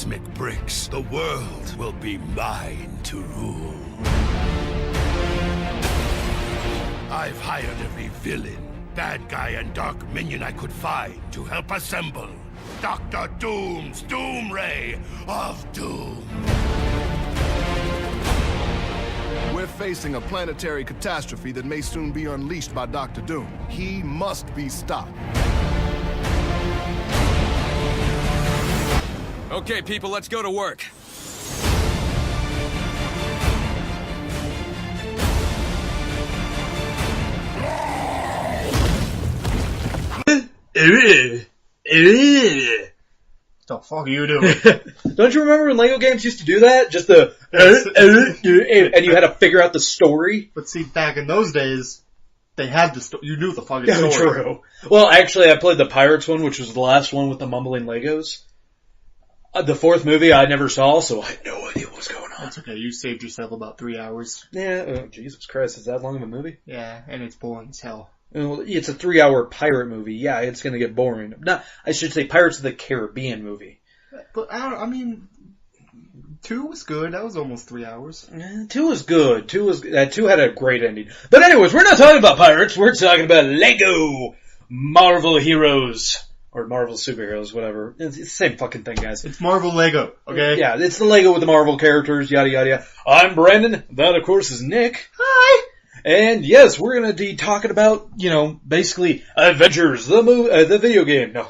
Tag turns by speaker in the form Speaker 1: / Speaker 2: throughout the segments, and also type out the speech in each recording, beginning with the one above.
Speaker 1: cosmic bricks, the world will be mine to rule. I've hired every villain, bad guy, and dark minion I could find to help assemble Dr. Doom's Doom Ray of Doom.
Speaker 2: We're facing a planetary catastrophe that may soon be unleashed by Dr. Doom. He must be stopped.
Speaker 3: Okay, people, let's go to work.
Speaker 4: The fuck are you doing?
Speaker 5: Don't you remember when Lego games used to do that? Just the and you had to figure out the story.
Speaker 4: But see, back in those days, they had the story. You knew the fucking story.
Speaker 5: True. Well, actually, I played the Pirates one, which was the last one with the mumbling Legos. The fourth movie I never saw, so I had no idea what was going on.
Speaker 4: That's okay. You saved yourself about 3 hours.
Speaker 5: Yeah. Oh, Jesus Christ, is that long of a movie?
Speaker 4: Yeah, and it's boring as hell.
Speaker 5: Well, it's a 3-hour pirate movie. Yeah, it's gonna get boring. No, I should say Pirates of the Caribbean movie.
Speaker 4: But I mean, 2 was good. That was almost 3 hours.
Speaker 5: 2 was good. 2 had a great ending. But anyways, we're not talking about pirates. We're talking about Lego Marvel heroes. Or Marvel superheroes, whatever. It's the same fucking thing, guys.
Speaker 4: It's Marvel Lego, okay?
Speaker 5: Yeah, it's the Lego with the Marvel characters, yada yada yada. I'm Brandon. That, of course, is Nick.
Speaker 4: Hi!
Speaker 5: And yes, we're gonna be talking about, basically, Avengers, the video game. No.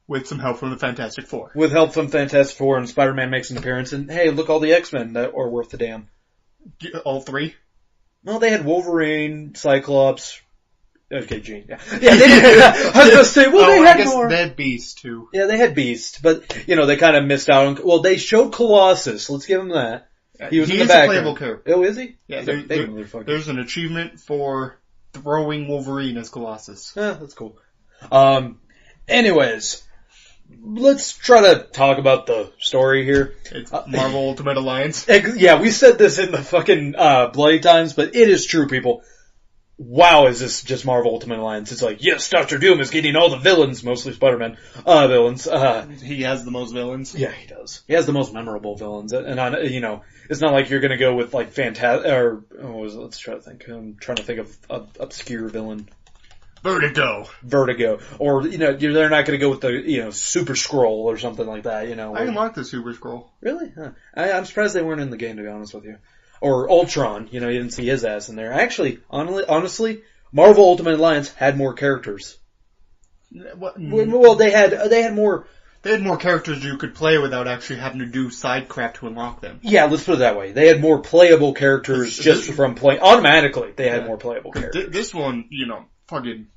Speaker 4: With some help from the Fantastic Four.
Speaker 5: With help from Fantastic Four, and Spider-Man makes an appearance, and hey, look, all the X-Men that are worth the damn.
Speaker 4: All 3?
Speaker 5: Well, they had Wolverine, Cyclops. Okay, Jean. Yeah, they did. I was gonna say, well, they had more.
Speaker 4: They had Beast too.
Speaker 5: Yeah, they had Beast, but they kind of missed out on. Well, they showed Colossus. Let's give him that. He was in the background.
Speaker 4: A playable character.
Speaker 5: Oh, is he?
Speaker 4: Yeah, there's an achievement for throwing Wolverine as Colossus.
Speaker 5: Yeah, that's cool. Anyways, let's try to talk about the story here.
Speaker 4: It's Marvel Ultimate Alliance.
Speaker 5: Yeah, we said this in the fucking Bloody Times, but it is true, people. Wow, is this just Marvel Ultimate Alliance? It's like, yes, Dr. Doom is getting all the villains, mostly Spider-Man villains.
Speaker 4: He has the most villains.
Speaker 5: Yeah, he does. He has the most memorable villains, and it's not like you're gonna go with like let's try to think. I'm trying to think of an obscure villain.
Speaker 4: Vertigo,
Speaker 5: or they're not gonna go with the Super Skrull or something like that.
Speaker 4: I didn't like the Super Skrull.
Speaker 5: Really? Huh. I'm surprised they weren't in the game, to be honest with you. Or Ultron, you didn't see his ass in there. Actually, honestly, Marvel Ultimate Alliance had more characters. Well, they had more.
Speaker 4: They had more characters you could play without actually having to do side crap to unlock them.
Speaker 5: Yeah, let's put it that way. They had more playable characters from playing. Automatically, they had more playable characters.
Speaker 4: This one, fucking,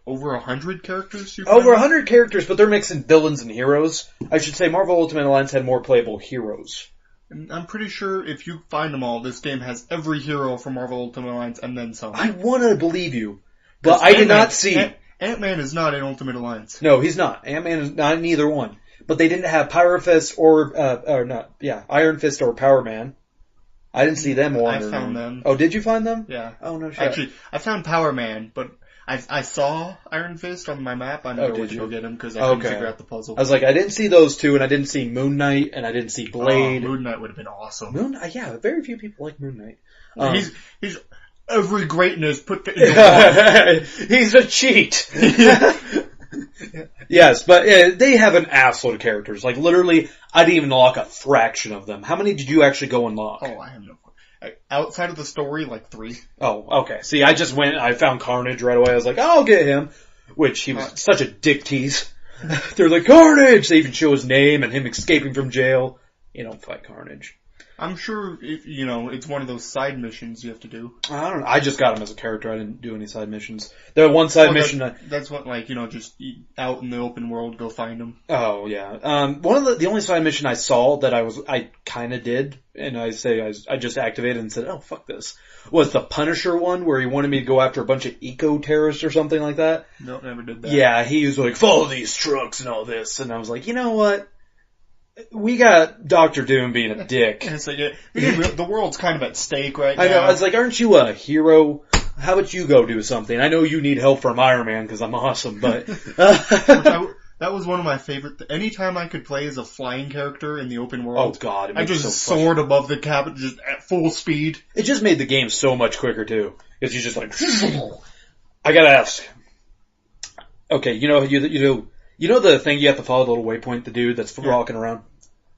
Speaker 4: over 100 characters?
Speaker 5: Over 100 characters, but they're mixing villains and heroes. I should say Marvel Ultimate Alliance had more playable heroes.
Speaker 4: And I'm pretty sure if you find them all, this game has every hero from Marvel Ultimate Alliance and then some.
Speaker 5: I want to believe you, but I did not see.
Speaker 4: Ant-Man is not in Ultimate Alliance.
Speaker 5: No, he's not. Ant-Man is not in either one. But they didn't have Iron Fist or Power Man. I didn't see them
Speaker 4: I found them.
Speaker 5: Oh, did you find them?
Speaker 4: Yeah.
Speaker 5: Oh, no shit.
Speaker 4: Actually, I found Power Man, but I saw Iron Fist on my map. I never went to go get him because I couldn't figure out the puzzle.
Speaker 5: I was like, I didn't see those two, and I didn't see Moon Knight, and I didn't see Blade.
Speaker 4: Moon Knight would have been awesome.
Speaker 5: Yeah, very few people like Moon Knight.
Speaker 4: He's every greatness put into one.
Speaker 5: He's a cheat. Yes, but they have an assload of characters. Like, literally, I didn't even unlock a fraction of them. How many did you actually go unlock?
Speaker 4: Oh, I have no clue. Outside of the story, like 3.
Speaker 5: Oh, okay. See, I just I found Carnage right away. I was like, I'll get him. Which, he was such a dick tease. They're like, Carnage! They even show his name and him escaping from jail. You don't fight Carnage.
Speaker 4: I'm sure, it's one of those side missions you have to do.
Speaker 5: I don't know. I just got him as a character. I didn't do any side missions. The one side mission...
Speaker 4: That's what, just out in the open world, go find him.
Speaker 5: Oh, yeah. One of the only side mission I saw that I kind of did, and I just activated and said, oh, fuck this, was the Punisher one, where he wanted me to go after a bunch of eco-terrorists or something like that.
Speaker 4: No, never did that.
Speaker 5: Yeah, he was like, follow these trucks and all this, and I was like, you know what? We got Dr. Doom being a dick.
Speaker 4: It's like, the world's kind of at stake right now.
Speaker 5: I know. I was like, aren't you a hero? How about you go do something? I know you need help from Iron Man because I'm awesome, but...
Speaker 4: That was one of my favorite. Anytime I could play as a flying character in the open world,
Speaker 5: oh god,
Speaker 4: I just soared above the cabin just at full speed.
Speaker 5: It just made the game so much quicker too, because you just like. I gotta ask. Okay, you know the thing you have to follow the little waypoint, the dude that's walking around.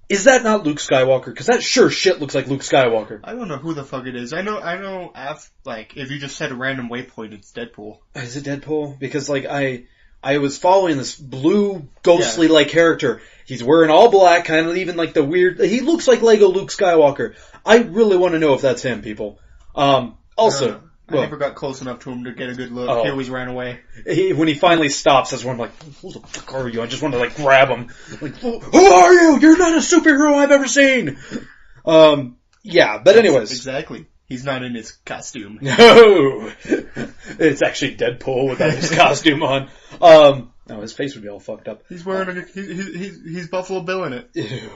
Speaker 5: Is that not Luke Skywalker? Because that sure shit looks like Luke Skywalker.
Speaker 4: I don't know who the fuck it is. I know. If you just said a random waypoint, it's Deadpool.
Speaker 5: Is it Deadpool? Because like I was following this blue, ghostly-like character. He's wearing all black, kind of even like the weird... He looks like Lego Luke Skywalker. I really want to know if that's him, people. Also...
Speaker 4: I never got close enough to him to get a good look. He always ran away.
Speaker 5: When he finally stops, that's when I'm like, who the fuck are you? I just want to like grab him. Like, who are you? You're not a superhero I've ever seen! Yeah, but anyways.
Speaker 4: Exactly. He's not in his costume.
Speaker 5: No! It's actually Deadpool without his costume on. No, his face would be all fucked up.
Speaker 4: He's wearing he's Buffalo Bill in it.
Speaker 5: Ew.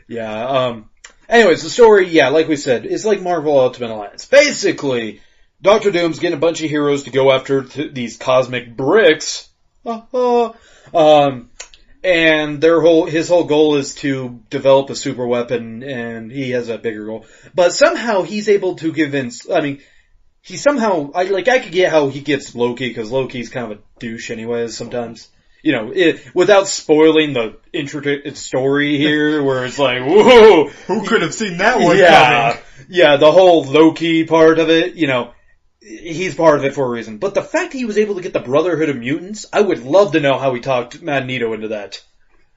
Speaker 5: Yeah, anyways, the story, yeah, like we said, is like Marvel Ultimate Alliance. Basically, Dr. Doom's getting a bunch of heroes to go after these cosmic bricks. And his whole goal is to develop a super weapon, and he has a bigger goal. But somehow he's able to convince, I could get how he gets Loki, because Loki's kind of a douche anyways sometimes. You know, without spoiling the intricate story here, where it's like, whoa!
Speaker 4: Who could have seen that one coming?
Speaker 5: Yeah, the whole Loki part of it, you know, he's part of it for a reason. But the fact that he was able to get the Brotherhood of Mutants, I would love to know how he talked Magneto into that.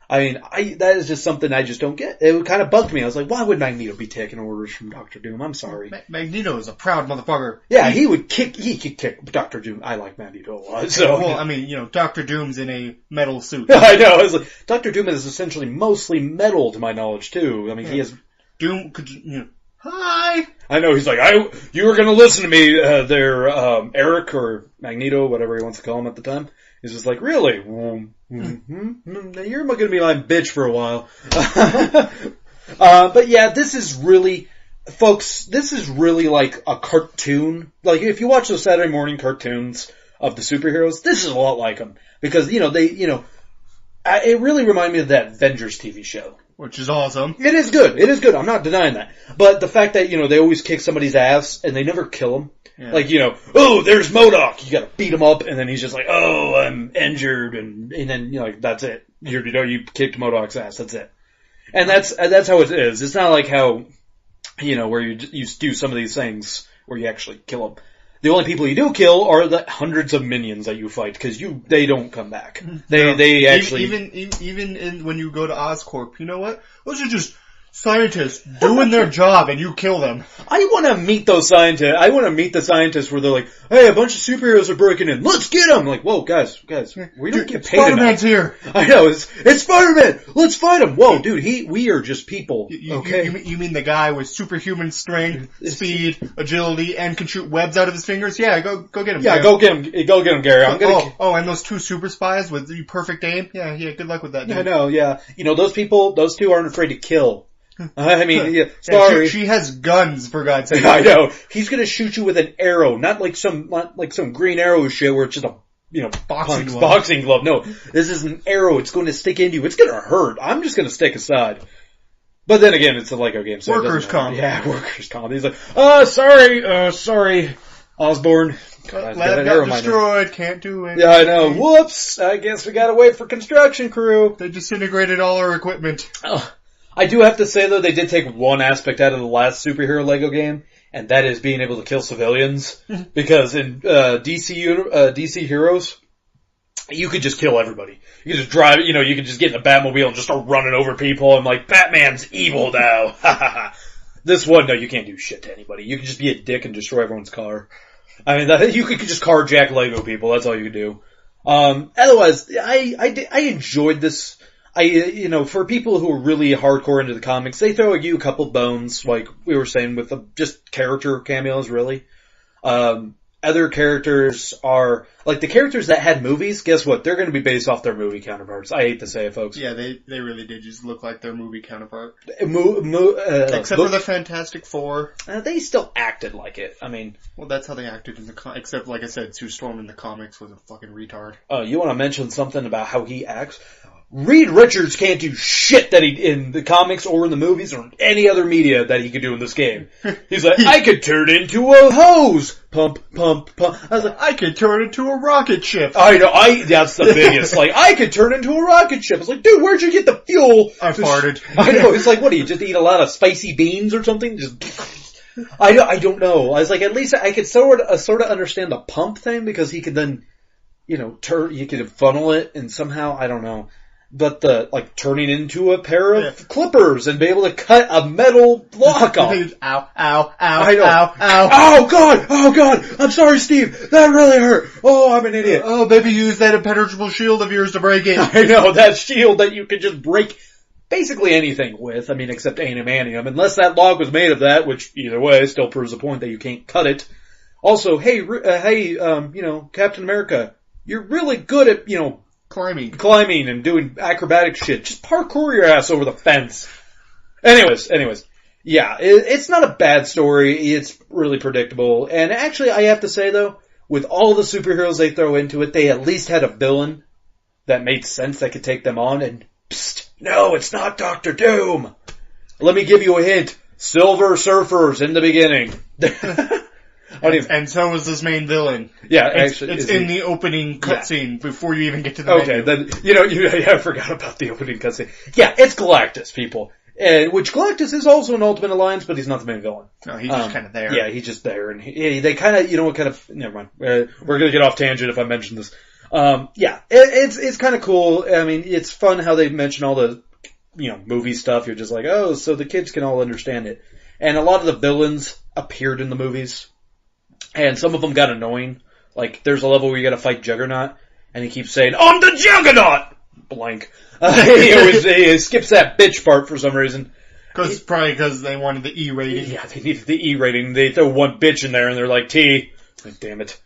Speaker 5: I mean, that is just something I just don't get. It kind of bugged me. I was like, why would Magneto be taking orders from Dr. Doom? I'm sorry.
Speaker 4: Magneto is a proud motherfucker.
Speaker 5: Yeah, he could kick Dr. Doom. I like Magneto a lot, so.
Speaker 4: Well, I mean, you know, Dr. Doom's in a metal suit.
Speaker 5: I know, I was like, Dr. Doom is essentially mostly metal to my knowledge too. I mean, he has...
Speaker 4: Doom could, you know, hi!
Speaker 5: I know, he's like, you were gonna listen to me, Eric, or Magneto, whatever he wants to call him at the time. He's just like, really? You're gonna be my bitch for a while. But yeah, this is really, folks, this is really like a cartoon. Like, if you watch those Saturday morning cartoons of the superheroes, this is a lot like them. Because, it really reminded me of that Avengers TV show.
Speaker 4: Which is awesome.
Speaker 5: It is good. I'm not denying that. But the fact that, they always kick somebody's ass and they never kill them. Yeah. Like, oh, there's MODOK. You gotta beat him up, and then he's just like, oh, I'm injured, and then, that's it. You kicked MODOK's ass, that's it. And that's how it is. It's not like how, where you do some of these things where you actually kill them. The only people you do kill are the hundreds of minions that you fight, because they don't come back. They actually...
Speaker 4: Even when you go to Oscorp, you know what? Those are just scientists doing their job, and you kill them.
Speaker 5: I want to meet those scientists. I want to meet the scientists where they're like, hey, a bunch of superheroes are breaking in. Let's get them! I'm like, whoa, guys, we don't get paid enough.
Speaker 4: Spider-Man's here.
Speaker 5: I know, it's Spider-Man! Let's fight him! Whoa, dude, we are just people. Okay.
Speaker 4: You mean the guy with superhuman strength, speed, agility, and can shoot webs out of his fingers? Yeah, go get him.
Speaker 5: Yeah,
Speaker 4: Gary.
Speaker 5: Go get him, Gary.
Speaker 4: And those two super spies with the perfect aim? Yeah, good luck with that, dude.
Speaker 5: I know, yeah. Those two aren't afraid to kill. I mean, yeah, sorry.
Speaker 4: She has guns, for God's sake.
Speaker 5: I know. He's gonna shoot you with an arrow, not like some green arrow shit where it's just a, boxing glove. No, this is an arrow. It's going to stick into you. It's gonna hurt. I'm just gonna stick aside. But then again, it's a Lego game, so
Speaker 4: workers' comp.
Speaker 5: Yeah, workers' comp. He's like, sorry, Osborn.
Speaker 4: Lab got destroyed, can't do it.
Speaker 5: Yeah, I know. Whoops! I guess we gotta wait for construction crew.
Speaker 4: They disintegrated all our equipment.
Speaker 5: I do have to say, though, they did take one aspect out of the last superhero Lego game, and that is being able to kill civilians. Because in DC Heroes, you could just kill everybody. You could just drive, you could just get in a Batmobile and just start running over people. I'm like, Batman's evil now. This one, no, you can't do shit to anybody. You can just be a dick and destroy everyone's car. I mean, you could just carjack Lego people. That's all you could do. Otherwise, I enjoyed this. For people who are really hardcore into the comics, they throw you a couple bones, like we were saying, with just character cameos, really. other characters are, like the characters that had movies, guess what? They're going to be based off their movie counterparts. I hate to say it, folks.
Speaker 4: Yeah, they really did just look like their movie counterpart.
Speaker 5: Except
Speaker 4: for the Fantastic Four.
Speaker 5: They still acted like it. I mean...
Speaker 4: Well, that's how they acted in the except, like I said, Sue Storm in the comics was a fucking retard.
Speaker 5: Oh, you want to mention something about how he acts? Reed Richards can't do shit that he in the comics or in the movies or any other media that he could do in this game. He's like, I could turn into a hose. Pump, pump, pump. I was like,
Speaker 4: I could turn into a rocket ship.
Speaker 5: I know, that's the biggest. Like, I could turn into a rocket ship. It's like, dude, where'd you get the fuel?
Speaker 4: I farted.
Speaker 5: I know, it's like, what do you just eat a lot of spicy beans or something? I don't know. I was like, at least I could sort of understand the pump thing because he could then, you could funnel it and somehow, I don't know. But turning into a pair of clippers and be able to cut a metal block off.
Speaker 4: Ow, ow, ow, ow, ow.
Speaker 5: Oh god, I'm sorry Steve, that really hurt. Oh, I'm an idiot.
Speaker 4: Oh, maybe use that impenetrable shield of yours to break it.
Speaker 5: I know, that shield that you can just break basically anything with, I mean, except anamantium, unless that log was made of that, which either way still proves the point that you can't cut it. Also, hey, Captain America, you're really good at, climbing and doing acrobatic shit. Just parkour your ass over the fence. Anyways. Yeah, it's not a bad story. It's really predictable. And actually, I have to say though, with all the superheroes they throw into it, they at least had a villain that made sense that could take them on. And psst, no, it's not Dr. Doom. Let me give you a hint. Silver Surfers in the beginning.
Speaker 4: And so was this main villain.
Speaker 5: Yeah,
Speaker 4: actually. It's in the opening cutscene before you even get to the
Speaker 5: menu. Then, I forgot about the opening cutscene. Yeah, it's Galactus, people. Which Galactus is also an Ultimate Alliance, but he's not the main villain.
Speaker 4: No, he's just kind of there.
Speaker 5: Yeah, he's just there. And they kind of, never mind. We're gonna get off tangent if I mention this. It's kind of cool. I mean, it's fun how they mention all the, movie stuff. You're just like, oh, so the kids can all understand it. And a lot of the villains appeared in the movies. And some of them got annoying. Like, there's a level where you gotta fight Juggernaut, and he keeps saying, I'm the Juggernaut! Blank. He skips that bitch part for some reason.
Speaker 4: Probably because they wanted the E rating.
Speaker 5: Yeah, they needed the E rating. They throw one bitch in there and they're like, T. Like, damn it.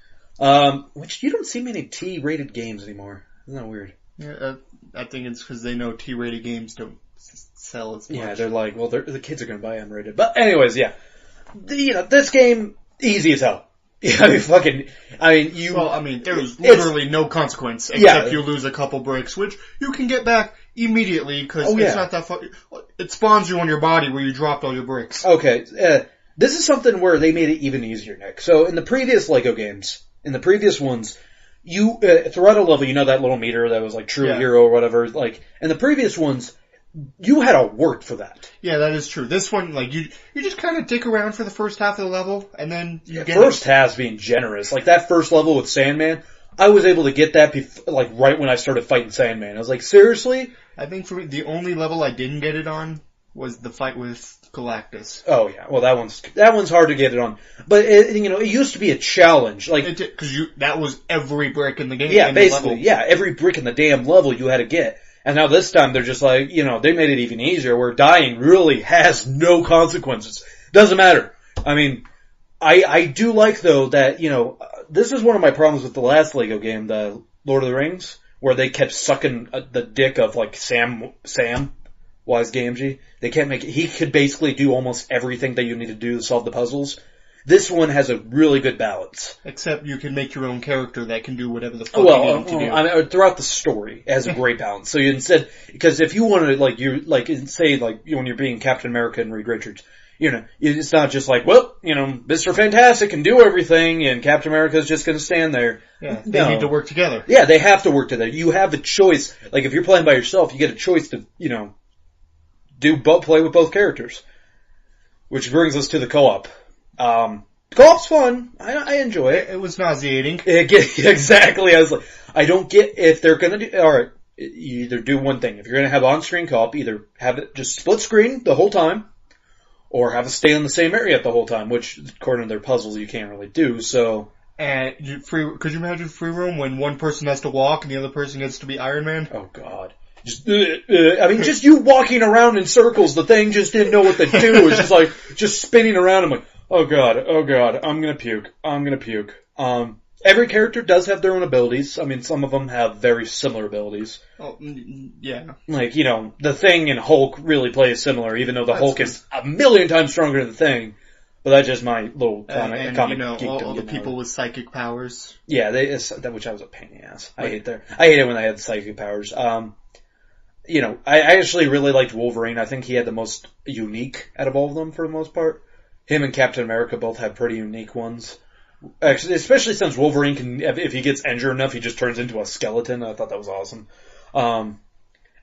Speaker 5: Which you don't see many T-rated games anymore. Isn't that weird?
Speaker 4: Yeah, I think it's because they know T-rated games don't sell as much.
Speaker 5: Yeah, they're like, well, the kids are gonna buy M-rated. But anyways, yeah. This game, easy as hell. Yeah, there's
Speaker 4: literally no consequence except you lose a couple breaks, which you can get back immediately because it's not that far. It spawns you on your body where you dropped all your bricks.
Speaker 5: Okay, this is something where they made it even easier, Nick. So in the previous LEGO games, in the previous ones, you throughout a level, that little meter that was like True Hero or whatever. Like in the previous ones, you had to work for that.
Speaker 4: Yeah, that is true. This one, like, you just kind of dick around for the first half of the level, and then you get
Speaker 5: first half's being generous. Like, that first level with Sandman, I was able to get that, right when I started fighting Sandman. I was like, seriously?
Speaker 4: I think for me, the only level I didn't get it on was the fight with Galactus.
Speaker 5: Oh, yeah. Well, that one's hard to get it on. But, it used to be a challenge. Like,
Speaker 4: because that was every brick in the game.
Speaker 5: Yeah, basically. Yeah, every brick in the damn level you had to get. And now this time they're just like, they made it even easier where dying really has no consequences. Doesn't matter. I mean, I do like though that, this is one of my problems with the last LEGO game, the Lord of the Rings, where they kept sucking the dick of like Sam, Wise Gamgee. They can't he could basically do almost everything that you need to do to solve the puzzles. This one has a really good balance.
Speaker 4: Except you can make your own character that can do whatever the fuck you need to do.
Speaker 5: I mean, throughout the story, it has a great balance. So because if you wanted, when you're being Captain America and Reed Richards, it's not just like, well, Mr. Fantastic can do everything and Captain America's just gonna stand there.
Speaker 4: Yeah, they need to work together.
Speaker 5: Yeah, they have to work together. You have the choice, like if you're playing by yourself, you get a choice to, play with both characters. Which brings us to the co-op. Co-op's fun. I enjoy it.
Speaker 4: It was nauseating.
Speaker 5: Exactly. I was like, I don't get if they're gonna do, alright, you either do one thing. If you're gonna have on-screen co-op, either have it just split screen the whole time, or have it stay in the same area the whole time, which according to their puzzles you can't really do, so.
Speaker 4: And could you imagine free roam when one person has to walk and the other person gets to be Iron Man?
Speaker 5: Oh god. Just you walking around in circles, the thing just didn't know what to do. It's just spinning around. I'm like, oh god, I'm gonna puke. Every character does have their own abilities. I mean, some of them have very similar abilities.
Speaker 4: Oh, yeah.
Speaker 5: Like, the Thing and Hulk really play similar, even though the Hulk is a million times stronger than the Thing. But that's just my little comic
Speaker 4: all the people with psychic powers.
Speaker 5: Yeah, which I was a pain in the ass. I hate it when they had psychic powers. I actually really liked Wolverine. I think he had the most unique out of all of them for the most part. Him and Captain America both have pretty unique ones. Actually, especially since Wolverine can, if he gets injured enough, he just turns into a skeleton. I thought that was awesome.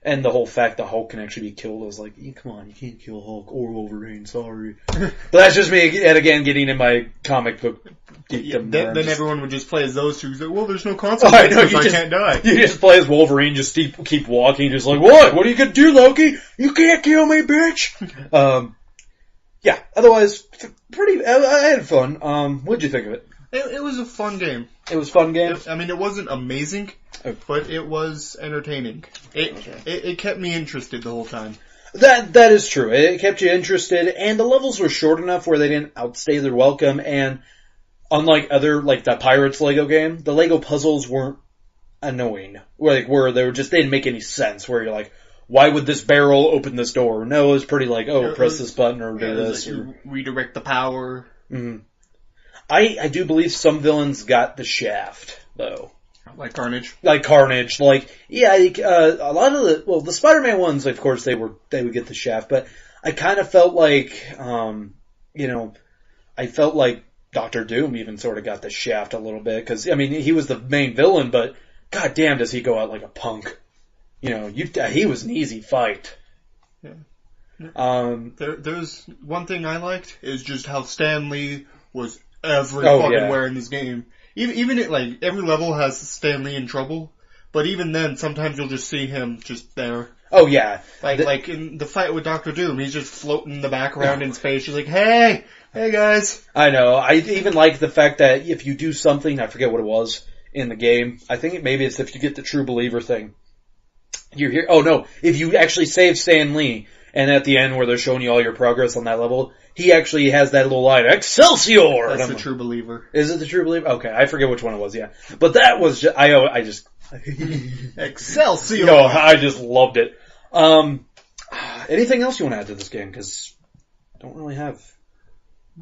Speaker 5: And the whole fact the Hulk can actually be killed, I was like, come on, you can't kill Hulk or Wolverine, sorry. But that's just me, and again, getting in my comic book geekdom.
Speaker 4: Then everyone would just play as those two. Like, well, there's no consequences, I can't die.
Speaker 5: You just play as Wolverine, just keep walking, just like, what? What are you gonna do, Loki? You can't kill me, bitch! Yeah, otherwise, I had fun. What'd you think of it?
Speaker 4: It was a fun game.
Speaker 5: It was a fun game?
Speaker 4: It wasn't amazing, but it was entertaining. It kept me interested the whole time.
Speaker 5: That is true. It kept you interested, and the levels were short enough where they didn't outstay their welcome, and unlike other, like the Pirates Lego game, the Lego puzzles weren't annoying. Where they didn't make any sense, where you're like, why would this barrel open this door? No, it was pretty like, press this button or do this.
Speaker 4: Like you redirect the power.
Speaker 5: Mm-hmm. I do believe some villains got the shaft, though.
Speaker 4: Like Carnage?
Speaker 5: A lot of the Spider-Man ones, of course, they would get the shaft, but I kind of felt like, I felt like Dr. Doom even sort of got the shaft a little bit, because, he was the main villain, but goddamn does he go out like a punk. He was an easy fight.
Speaker 4: Yeah. There's one thing I liked, is just how Stan Lee was everywhere in this game. Even every level has Stan Lee in trouble, but even then, sometimes you'll just see him just there.
Speaker 5: Oh yeah.
Speaker 4: Like in the fight with Dr. Doom, he's just floating in the background in space. He's like, hey guys.
Speaker 5: I know. I even like the fact that if you do something, I forget what it was in the game. I think maybe it's if you get the True Believer thing. You're here. Oh no, if you actually save Stan Lee, and at the end where they're showing you all your progress on that level, he actually has that little line, Excelsior!
Speaker 4: That's the True Believer.
Speaker 5: Is it the True Believer? Okay, I forget which one it was, yeah. But that was just, I just...
Speaker 4: Excelsior!
Speaker 5: No, I just loved it. Anything else you want to add to this game? Because I don't really have...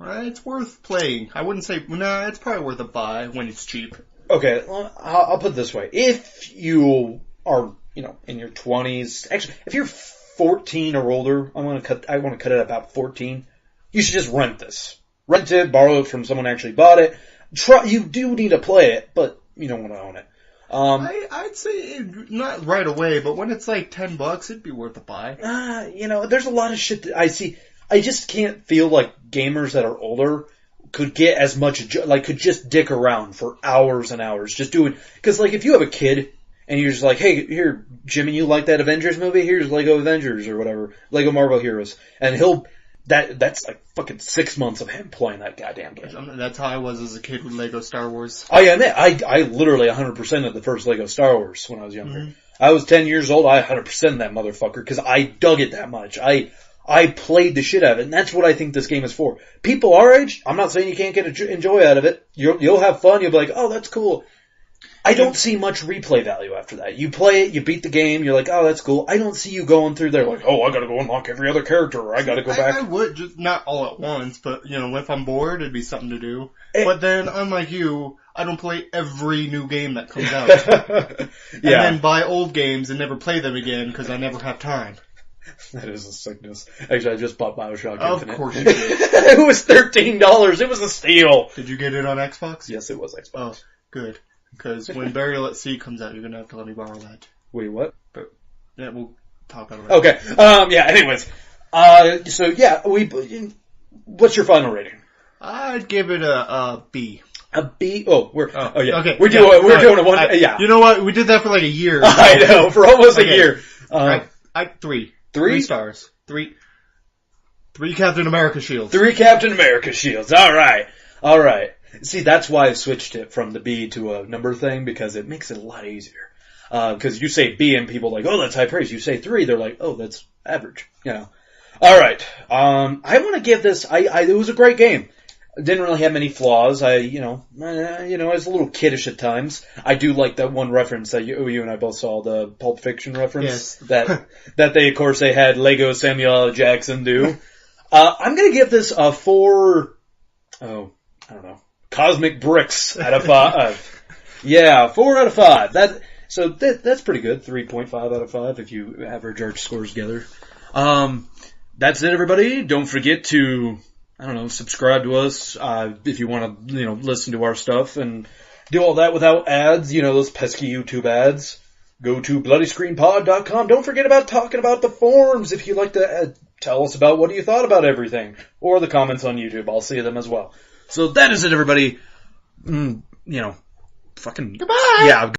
Speaker 4: It's worth playing. I wouldn't say... it's probably worth a buy when it's cheap.
Speaker 5: Okay, well, I'll put it this way. If you are, in your 20s... Actually, if you're 14 or older, I want to cut it at about 14... You should just rent this. Rent it, borrow it from someone who actually bought it. You do need to play it, but you don't want to own it.
Speaker 4: I'd say not right away, but when it's like $10, it'd be worth a buy.
Speaker 5: There's a lot of shit that I see. I just can't feel like gamers that are older could get as much, could just dick around for hours and hours. Just do it. Cause if you have a kid and you're just like, hey, here, Jimmy, you like that Avengers movie? Here's Lego Avengers or whatever. Lego Marvel Heroes. And that's like fucking 6 months of him playing that goddamn game.
Speaker 4: That's how I was as a kid with Lego Star Wars.
Speaker 5: I admit, I literally 100% of the first Lego Star Wars when I was younger. Mm-hmm. I was 10 years old, I 100% that motherfucker, because I dug it that much. I played the shit out of it, and that's what I think this game is for. People our age, I'm not saying you can't enjoy out of it. You'll have fun, you'll be like, oh, that's cool. I don't see much replay value after that. You play it, you beat the game, you're like, oh, that's cool. I don't see you going through there like, oh, I gotta go unlock every other character, or I gotta go back.
Speaker 4: I would, just not all at once, but, if I'm bored, it'd be something to do. But then, unlike you, I don't play every new game that comes out. And then buy old games and never play them again, because I never have time.
Speaker 5: That is a sickness. Actually, I just bought BioShock Infinite.
Speaker 4: Of course you did.
Speaker 5: It was $13. It was a steal.
Speaker 4: Did you get it on Xbox?
Speaker 5: Yes, it was Xbox.
Speaker 4: Oh, good. Because when Burial at Sea comes out, you're going to have to let me borrow that.
Speaker 5: Wait, what?
Speaker 4: But, yeah, we'll talk about it.
Speaker 5: Okay. Anyways. What's your final rating?
Speaker 4: I'd give it a B.
Speaker 5: A B? Okay. We're doing a one,
Speaker 4: You know what? We did that for like a year.
Speaker 5: I know, for almost a year.
Speaker 4: Three.
Speaker 5: 3
Speaker 4: stars. Three Captain America shields.
Speaker 5: 3 Captain America shields. Alright. See, that's why I switched it from the B to a number thing, because it makes it a lot easier. Because you say B and people are like, oh, that's high praise. You say 3, they're like, oh, that's average. Alright. I want to give this, it was a great game. Didn't really have many flaws. I was a little kiddish at times. I do like that one reference that you and I both saw, the Pulp Fiction reference.
Speaker 4: Yes.
Speaker 5: that they, of course, they had Lego Samuel L. Jackson do. I'm gonna give this a 4, I don't know, cosmic bricks out of 5. Yeah, 4 out of 5. That's pretty good. 3.5 out of 5 if you average our scores together. That's it, everybody. Don't forget to, subscribe to us, if you want to, listen to our stuff and do all that without ads, those pesky YouTube ads. Go to BloodyScreenPod.com. Don't forget about talking about the forums if you'd like to tell us about what you thought about everything. Or the comments on YouTube. I'll see them as well. So that is it, everybody. Fucking...
Speaker 4: Goodbye!
Speaker 5: Yeah.